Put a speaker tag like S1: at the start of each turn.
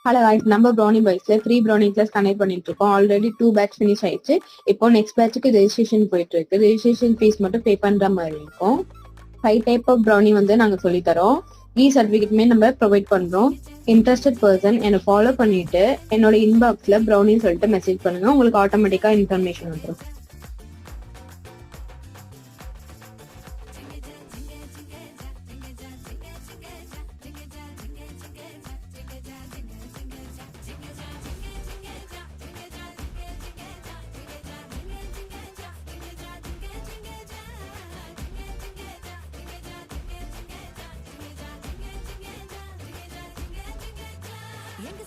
S1: Hello guys, நம்ம brownie பாய்ஸ்ல free brownie class connect பண்ணிட்டு இருக்கோம். ஆல்ரெடி 2 பேட்ச் ஃபினிஷ் ஆயிடுச்சு. இப்போ நெக்ஸ்ட் பேட்சுக்கு ரெஜிஸ்ட்ரேஷன் போயிட்டு இருக்கு. ரெஜிஸ்ட்ரேஷன் ஃபீஸ் மட்டும் பே பண்ற மாதிரி இருக்கும். 5 டைப் ஆஃப் ப்ரௌனி வந்து நாங்க சொல்லி தரோம். சர்டிஃபிகேட்மே நம்ம ப்ரொவைட் பண்றோம். இன்ட்ரெஸ்டட் பர்சன் என்னை ஃபாலோ பண்ணிட்டு என்னோட இன்பாக்ஸ்ல ப்ரௌனின்னு சொல்லிட்டு மெசேஜ் பண்ணுங்க. உங்களுக்கு ஆட்டோமேட்டிக்கா இன்ஃபர்மேஷன் வந்துடும்.
S2: எங்க